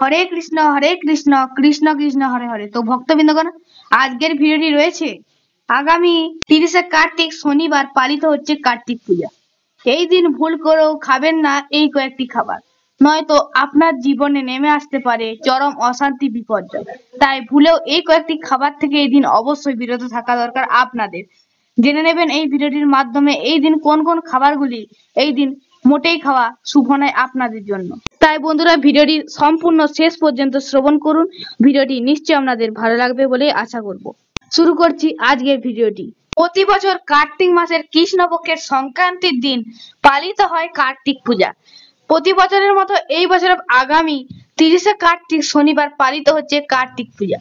হরে কৃষ্ণ কৃষ্ণ কৃষ্ণ হরে হরে। তো ভক্তবৃন্দগণ, আজকের ভিডিওটি রয়েছে আগামী 30শে কার্তিক শনিবার পালিত হচ্ছে কার্তিক পূজা। এই দিন ভুল করেও খাবেন না এই কয়েকটি খাবার, নয়তো আপনার জীবনে নেমে আসতে পারে চরম অশান্তি বিপর্যয়। তাই ভুলেও এই কয়েকটি খাবার থেকে এই দিন অবশ্যই বিরত থাকা দরকার আপনাদের। জেনে নেবেন এই ভিডিওটির মাধ্যমে এই দিন কোন কোন খাবারগুলি এই দিন মোটেই খাওয়া শুভ নয় আপনাদের জন্য। তাই বন্ধুরা, ভিডিওটি সম্পূর্ণ শেষ পর্যন্ত শ্রবণ করুন। ভিডিওটি নিশ্চয়ই আপনাদের ভালো লাগবে বলে আশা করব। শুরু করছি আজকের ভিডিওটি। প্রতি বছর কার্তিক মাসের কৃষ্ণপক্ষের সংক্রান্তির দিন পালিত হয় কার্তিক পূজা। প্রতি বছরের মতো এই বছর আগামী 30শে কার্তিক শনিবার পালিত হচ্ছে কার্তিক পূজা।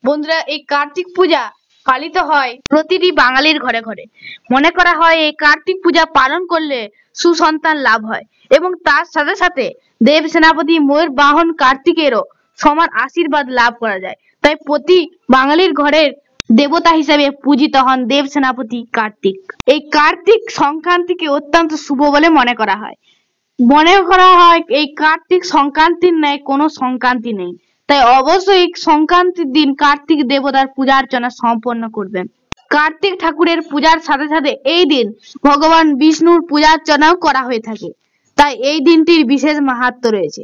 বন্ধুরা, এই কার্তিক পূজা পালিত হয় প্রতিটি বাঙালির ঘরে ঘরে। মনে করা হয় এই কার্তিক পূজা পালন করলে সুসন্তান লাভ হয় এবং তার সাথে সাথে দেব সেনাপতি ময়ূর বাহন কার্তিকেরও সমান আশীর্বাদ লাভ করা যায়। তাই প্রতি বাঙালির ঘরের দেবতা হিসেবে পূজিত হন দেব সেনাপতি কার্তিক। এই কার্তিক সংক্রান্তিকে অত্যন্ত শুভ বলে মনে করা হয়। এই কার্তিক সংক্রান্তির ন্যায় কোনো সংক্রান্তি নেই। তাই অবশ্যই এই সংক্রান্তির দিন কার্তিক দেবতার পূজা অর্চনা সম্পন্ন করবেন। কার্তিক ঠাকুরের পূজার সাথে সাথে এই দিন ভগবান বিষ্ণুর পূজা অর্চনাও করা হয়ে থাকে। তাই এই দিনটির বিশেষ মাহাত্ম্য রয়েছে।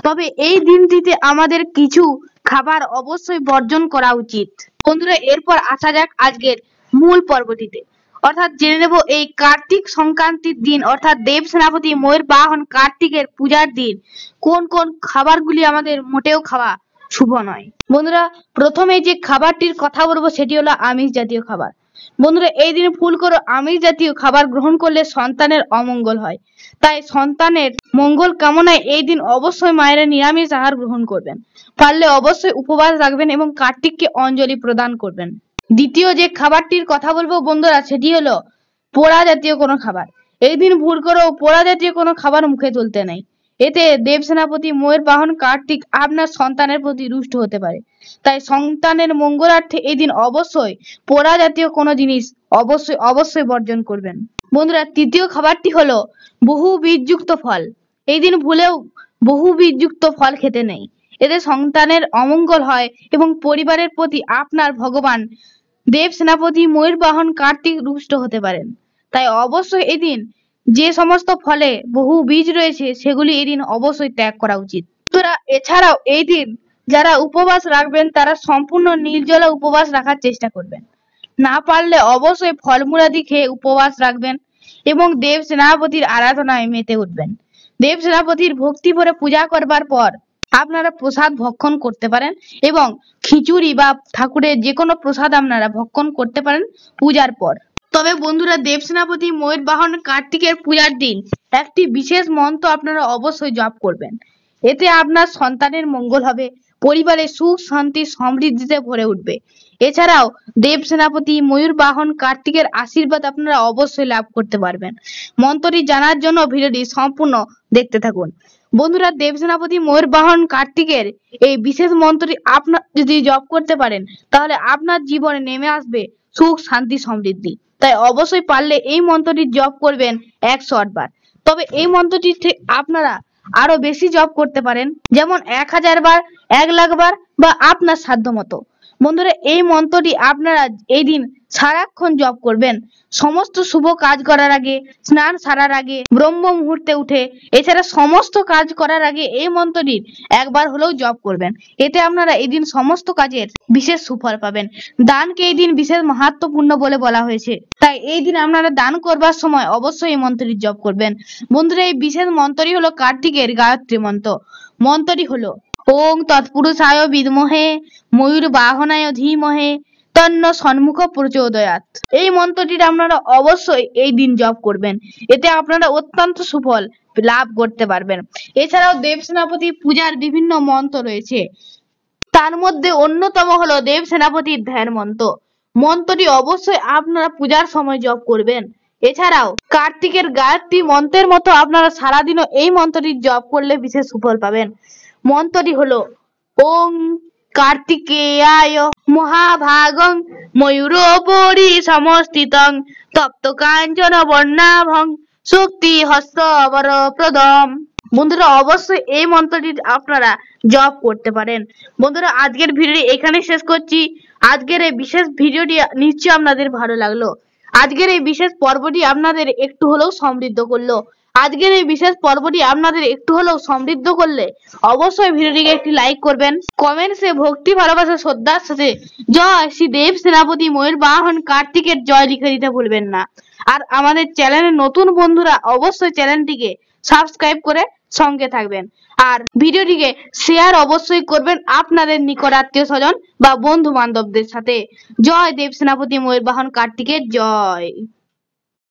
তবে এই দিনটিতে আমাদের কিছু খাবার অবশ্যই বর্জন করা উচিত। বন্ধুরা, এরপর আসা যাক আজকের মূল পর্বটিতে। অর্থাৎ জেনে নেব এই কার্তিক সংক্রান্তির দিন অর্থাৎ দেব সেনাপতি ময়ূর বাহন কার্তিকের পূজার দিন কোন কোন খাবারগুলি আমাদের মোটেও খাওয়া শুভ নয়। বন্ধুরা, প্রথমে যে খাবারটির কথা বলবো সেটি হলো আমিষ জাতীয় খাবার। বন্ধুরা, এই দিন ভুল করে আমিষ জাতীয় খাবার গ্রহণ করলে সন্তানের অমঙ্গল হয়। তাই সন্তানের মঙ্গল কামনায় এই দিন অবশ্যই মায়েরা নিরামিষ আহার গ্রহণ করবেন। পারলে অবশ্যই উপবাস রাখবেন এবং কার্তিককে অঞ্জলি প্রদান করবেন। দ্বিতীয় যে খাবারটির কথা বলবো বন্ধুরা, সেটি হলো পোড়া জাতীয় কোনো খাবার। এই দিন ভুল করেও পোড়া জাতীয় কোনো খাবার মুখে তুলতে নেই। এতে দেব সেনাপতি ময়ূর বাহন কার্তিক আপনার সন্তানের প্রতি রুষ্ট হতে পারে। তাই সন্তানের মঙ্গলার্থে এই দিন অবশ্যই পোড়া জাতীয় কোনো জিনিস অবশ্যই বর্জন করবেন। বন্ধুরা, তৃতীয় খাবারটি হলো বহু বীজযুক্ত ফল। এই দিন ভুলেও বহু বীজযুক্ত ফল খেতে নেই। এতে সন্তানের অমঙ্গল হয় এবং পরিবারের প্রতি আপনার ভগবান দেব সেনাপতি ময়ূর বাহন কার্তিক রুষ্ট হতে পারেন। তাই অবশ্যই এদিন যে সমস্ত ফলে বহু বীজ রয়েছে সেগুলি এদিন অবশ্যই ত্যাগ করা উচিত। এছাড়াও এই দিন যারা উপবাস রাখবেন তারা সম্পূর্ণ নির্জলা উপবাস রাখার চেষ্টা করবেন। না পারলে অবশ্যই ফলমূলাদি খেয়ে উপবাস রাখবেন এবং দেব সেনাপতির আরাধনায় মেতে উঠবেন। দেব সেনাপতির ভক্তি ভরে পূজা করবার পর আপনারা প্রসাদ ভক্ষণ করতে পারেন এবং খিচুড়ি বা ঠাকুরের যে কোনো প্রসাদ আপনারা ভক্ষণ করতে পারেন পূজার পর। তবে বন্ধুরা, দেব সেনাপতি ময়ূর বাহন কার্তিকের পূজার দিন একটি বিশেষ মন্ত্র আপনারা অবশ্যই জপ করবেন। এতে আপনার সন্তানের মঙ্গল হবে, পরিবারে সুখ শান্তি সমৃদ্ধিতে ভরে উঠবে। এছাড়াও দেব সেনাপতি ময়ূর বাহন কার্তিকের আশীর্বাদ আপনারা অবশ্যই লাভ করতে পারবেন। মন্ত্রটি জানার জন্য ভিডিওটি সম্পূর্ণ দেখতে থাকুন। বন্ধুরা, দেব সেনাপতি ময়ূর বাহন কার্তিকের এই বিশেষ মন্ত্রটি আপনার যদি জপ করতে পারেন তাহলে আপনার জীবনে নেমে আসবে সুখ শান্তি সমৃদ্ধি। তাই অবশ্যই পারলে এই মন্ত্রটি জপ করবেন 108 বার। তবে এই মন্ত্রটি আপনারা আরো বেশি জপ করতে পারেন, যেমন 1000 বার, 1 লাখ বার বা আপনার সাধ্য মতো। বন্ধুরা, এই মন্ত্রটি আপনারা এই দিন সারাক্ষণ জপ করবেন। সমস্ত শুভ কাজ করার আগে, স্নান সারার আগে, ব্রহ্ম মুহূর্তে উঠে, এছাড়া সমস্ত কাজ করার আগে এই মন্ত্রটির একবার হলেও জপ করবেন। এতে আপনারা এই দিন সমস্ত কাজের বিশেষ সুফল পাবেন। দানকে এই দিন বিশেষ মাহাত্ম্যপূর্ণ বলে বলা হয়েছে। তাই এই দিন আপনারা দান করবার সময় অবশ্যই এই মন্ত্রটি জপ করবেন। বন্ধুরা, এই বিশেষ মন্ত্রটি হলো কার্তিকের গায়ত্রী মন্ত্র। মন্ত্রটি হলো ওং তৎপুরুষায় বিদ্মহে ময়ূর বাহনায় ধীমহে তন্ন সন্মুখ প্রচোদয়াৎ। এই মন্ত্রটি আপনারা অবশ্যই এই দিন জপ করবেন। এতে আপনারা অত্যন্ত সুফল লাভ করতে পারবেন। এছাড়াও দেব সেনাপতি পূজার বিভিন্ন মন্ত্র রয়েছে। তার মধ্যে অন্যতম হলো দেব সেনাপতির ধ্যান মন্ত্র। মন্ত্রটি অবশ্যই আপনারা পূজার সময় জপ করবেন। এছাড়াও কার্তিকের গায়ত্রী মন্ত্রের মতো আপনারা সারাদিনও এই মন্ত্রটি জপ করলে বিশেষ সুফল পাবেন। মন্ত্রটি হলো ওং কার্তিকেয়ায় মহাভাগং ময়ূরোপরি সমস্থিতং তপ্ত কাঞ্চন বর্ণাভং শক্তি হস্ত বরপ্রদম। বন্ধুরা অবশ্যই এই মন্ত্রটি আপনারা জপ করতে পারেন। বন্ধুরা আজকের ভিডিওটি এখানে শেষ করছি। আজকের এই বিশেষ ভিডিওটি নিশ্চয়ই আপনাদের ভালো লাগলো। আজকের এই বিশেষ পর্বটি আপনাদের একটু হলেও সমৃদ্ধ করলো। আজকের এই বিশেষ পর্বটি আপনাদের একটু হলেও সমৃদ্ধ করলে অবশ্যই ভিডিওটিকে একটি লাইক করবেন। কমেন্টসে ভক্তি ভালোবাসা শ্রদ্ধার সাথে জয় শ্রী দেব সেনাপতি ময়ূর বাহন কার্তিকের জয় লিখে দিতে ভুলবেন না। আর আমাদের চ্যানেলের নতুন বন্ধুরা অবশ্যই চ্যানেলটিকে সাবস্ক্রাইব করে সঙ্গে থাকবেন। আর ভিডিওটিকে শেয়ার অবশ্যই করবেন আপনাদের নিকট আত্মীয় স্বজন বা বন্ধু বান্ধবদের সাথে। জয় দেব সেনাপতি ময়ূর বাহন কার্তিকের জয়।